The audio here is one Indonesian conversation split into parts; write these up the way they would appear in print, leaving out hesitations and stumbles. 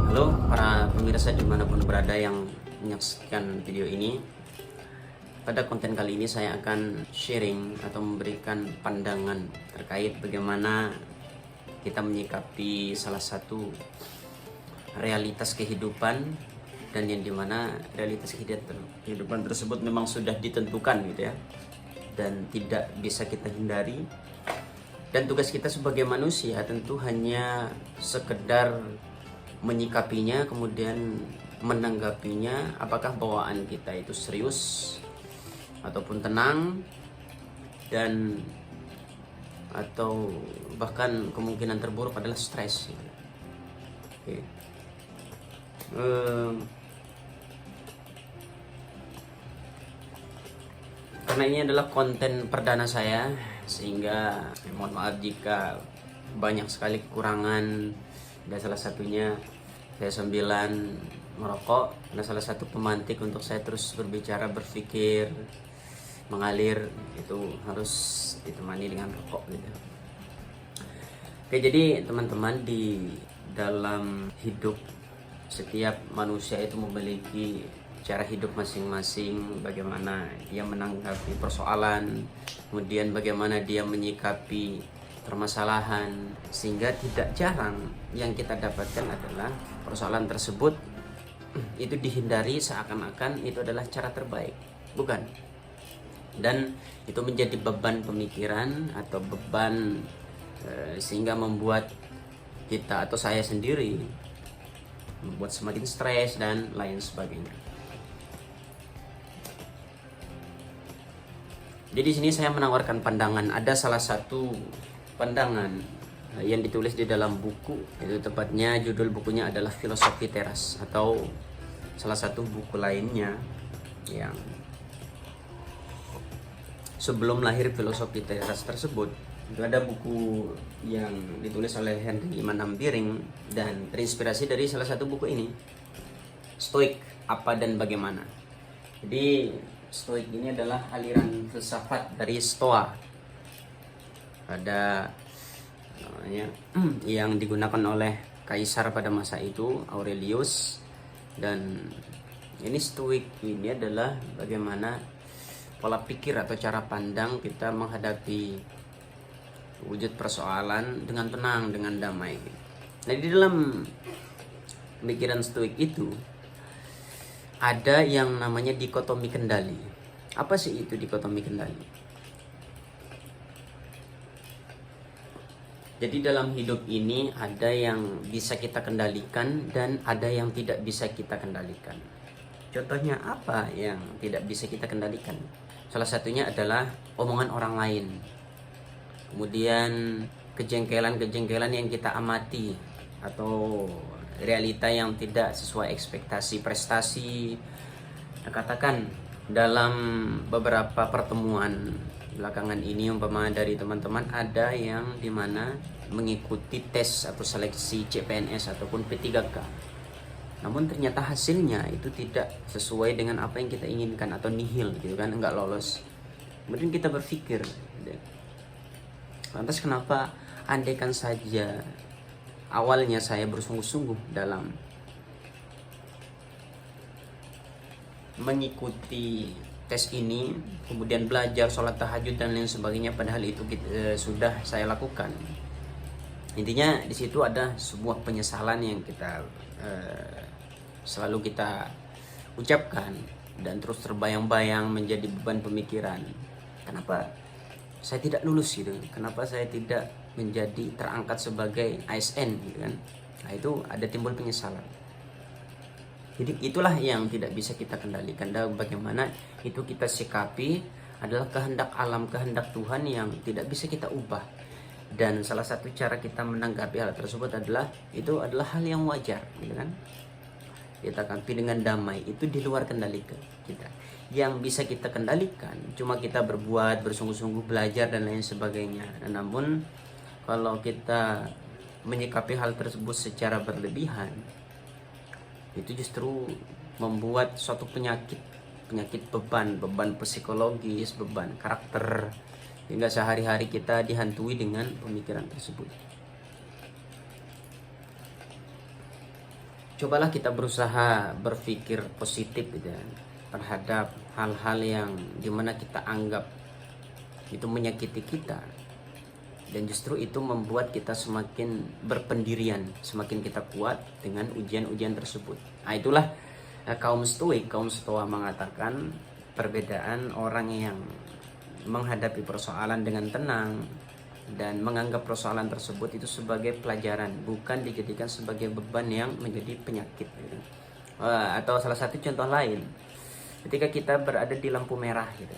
Halo para pemirsa dimanapun berada yang menyaksikan video ini. Pada konten kali ini saya akan sharing atau memberikan pandangan terkait bagaimana kita menyikapi salah satu realitas kehidupan, dan yang dimana realitas kehidupan tersebut memang sudah ditentukan gitu ya, dan tidak bisa kita hindari. Dan tugas kita sebagai manusia tentu hanya sekedar menyikapinya, kemudian menanggapinya, apakah bawaan kita itu serius ataupun tenang, dan atau bahkan kemungkinan terburuk adalah stres. Oke. Karena ini adalah konten perdana saya, sehingga mohon maaf jika banyak sekali kekurangan. Dan salah satunya saya sambilan merokok, dan salah satu pemantik untuk saya terus berbicara, berpikir, mengalir itu harus ditemani dengan rokok gitu. Oke, jadi teman-teman, di dalam hidup setiap manusia itu memiliki cara hidup masing-masing, bagaimana dia menanggapi persoalan, kemudian bagaimana dia menyikapi permasalahan, sehingga tidak jarang yang kita dapatkan adalah persoalan tersebut itu dihindari seakan-akan itu adalah cara terbaik, bukan? Dan itu menjadi beban pemikiran atau beban sehingga membuat kita atau saya sendiri membuat semakin stres dan lain sebagainya. Jadi di sini saya menawarkan pandangan. Ada salah satu pandangan yang ditulis di dalam buku, itu tepatnya judul bukunya adalah Filosofi Teras, atau salah satu buku lainnya yang sebelum lahir Filosofi Teras tersebut. Itu ada buku yang ditulis oleh Henry Manam Biring dan terinspirasi dari salah satu buku ini, Stoik, Apa dan Bagaimana. Jadi Stoik ini adalah aliran filsafat dari Stoa. Ada namanya yang digunakan oleh kaisar pada masa itu, Aurelius. Dan ini Stoik ini adalah bagaimana pola pikir atau cara pandang kita menghadapi wujud persoalan dengan tenang, dengan damai. Nah, di dalam pemikiran Stoik itu ada yang namanya dikotomi kendali. Apa sih itu dikotomi kendali? Jadi dalam hidup ini ada yang bisa kita kendalikan dan ada yang tidak bisa kita kendalikan. Contohnya apa yang tidak bisa kita kendalikan? Salah satunya adalah omongan orang lain. Kemudian kejengkelan-kejengkelan yang kita amati, atau realita yang tidak sesuai ekspektasi prestasi. Nah, katakan dalam beberapa pertemuan belakangan ini, umpama dari teman-teman ada yang dimana mengikuti tes atau seleksi CPNS ataupun P3K, namun ternyata hasilnya itu tidak sesuai dengan apa yang kita inginkan atau nihil gitu kan, enggak lolos. Kemudian kita berpikir, lantas kenapa andaikan saja awalnya saya bersungguh-sungguh dalam mengikuti tes ini, kemudian belajar sholat tahajud dan lain sebagainya, padahal itu sudah saya lakukan. Intinya di situ ada sebuah penyesalan yang kita selalu kita ucapkan dan terus terbayang-bayang menjadi beban pemikiran. Kenapa saya tidak lulus gitu? Kenapa saya tidak menjadi terangkat sebagai ASN gitu kan? Nah, itu ada timbul penyesalan. Jadi itulah yang tidak bisa kita kendalikan. Dan bagaimana itu kita sikapi adalah kehendak alam, kehendak Tuhan yang tidak bisa kita ubah. Dan salah satu cara kita menanggapi hal tersebut adalah itu adalah hal yang wajar, gitu kan? Kita tanggapi dengan damai, itu di luar kendali kita. Yang bisa kita kendalikan cuma kita berbuat, bersungguh-sungguh belajar dan lain sebagainya. Dan namun kalau kita menyikapi hal tersebut secara berlebihan, itu justru membuat suatu penyakit beban psikologis, beban karakter, hingga sehari-hari kita dihantui dengan pemikiran tersebut. cobalah kita berusaha berpikir positif gitu ya, terhadap hal-hal yang dimana kita anggap itu menyakiti kita, dan justru itu membuat kita semakin berpendirian, semakin kita kuat dengan ujian-ujian tersebut. Nah itulah kaum Stoik, kaum Stoa mengatakan perbedaan orang yang menghadapi persoalan dengan tenang dan menganggap persoalan tersebut itu sebagai pelajaran, bukan dijadikan sebagai beban yang menjadi penyakit gitu. Atau salah satu contoh lain, ketika kita berada di lampu merah gitu,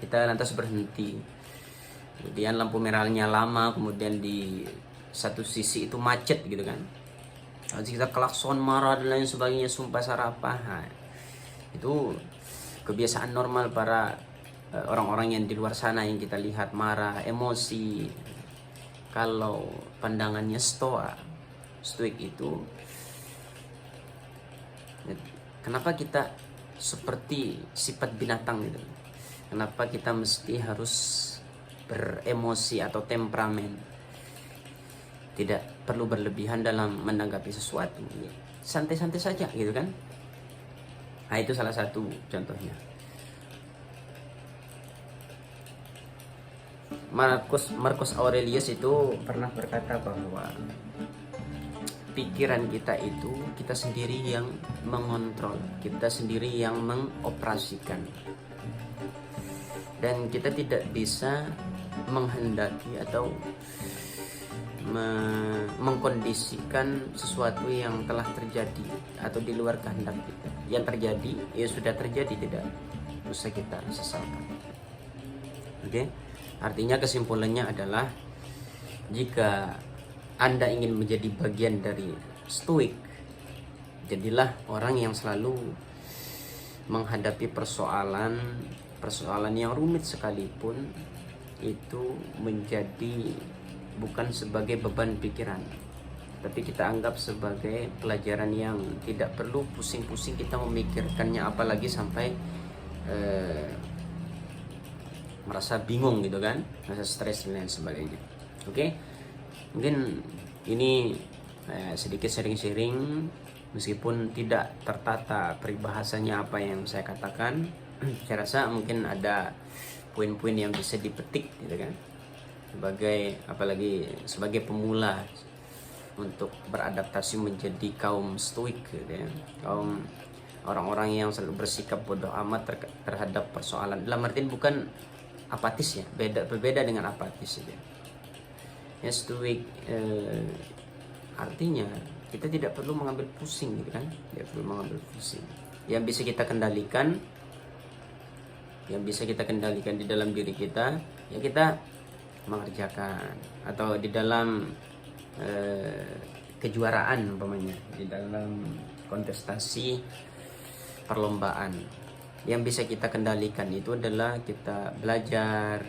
kita lantas berhenti, kemudian lampu merahnya lama, kemudian di satu sisi itu macet gitu kan, lalu kita klakson, marah dan lain sebagainya, sumpah serapah. Nah, itu kebiasaan normal para orang-orang yang di luar sana yang kita lihat marah, emosi. Kalau pandangannya Stoik itu, kenapa kita seperti sifat binatang gitu? Kenapa kita mesti harus beremosi atau temperamen? Tidak perlu berlebihan dalam menanggapi sesuatu, santai-santai saja gitu kan. Nah itu salah satu contohnya. Marcus Aurelius itu pernah berkata bahwa pikiran kita itu kita sendiri yang mengontrol, kita sendiri yang mengoperasikan, dan kita tidak bisa menghendaki atau mengkondisikan sesuatu yang telah terjadi atau di luar kehendak kita. Yang terjadi ya sudah terjadi, tidak usah kita sesalkan. Oke? Artinya kesimpulannya adalah, jika Anda ingin menjadi bagian dari Stoik, jadilah orang yang selalu menghadapi persoalan yang rumit sekalipun itu menjadi bukan sebagai beban pikiran, tapi kita anggap sebagai pelajaran yang tidak perlu pusing-pusing kita memikirkannya, apalagi sampai merasa bingung gitu kan, merasa stres dan lain sebagainya. Oke, mungkin ini sedikit sharing-sharing, meskipun tidak tertata peribahasanya apa yang saya katakan. Saya rasa mungkin ada poin-poin yang bisa dipetik gitu kan, apalagi sebagai pemula untuk beradaptasi menjadi kaum Stoik gitu ya, kaum orang-orang yang selalu bersikap bodoh amat terhadap persoalan. Dalam artian bukan apatis ya, berbeda dengan apatis ya. Ya Stoik artinya kita tidak perlu mengambil pusing gitu kan, tidak perlu mengambil pusing. Yang bisa kita kendalikan, di dalam diri kita, ya kita mengerjakan. Atau di dalam kejuaraan umpamanya, di dalam kontestasi perlombaan, yang bisa kita kendalikan itu adalah kita belajar,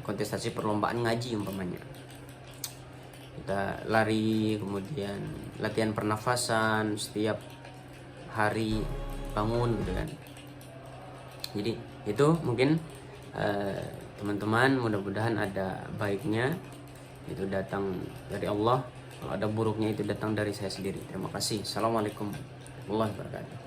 kontestasi perlombaan ngaji umpamanya, kita lari, kemudian latihan pernafasan setiap hari, bangun gitu kan. Jadi itu mungkin teman-teman, mudah-mudahan ada baiknya itu datang dari Allah, kalau ada buruknya itu datang dari saya sendiri. Terima kasih. Assalamualaikum warahmatullahi wabarakatuh.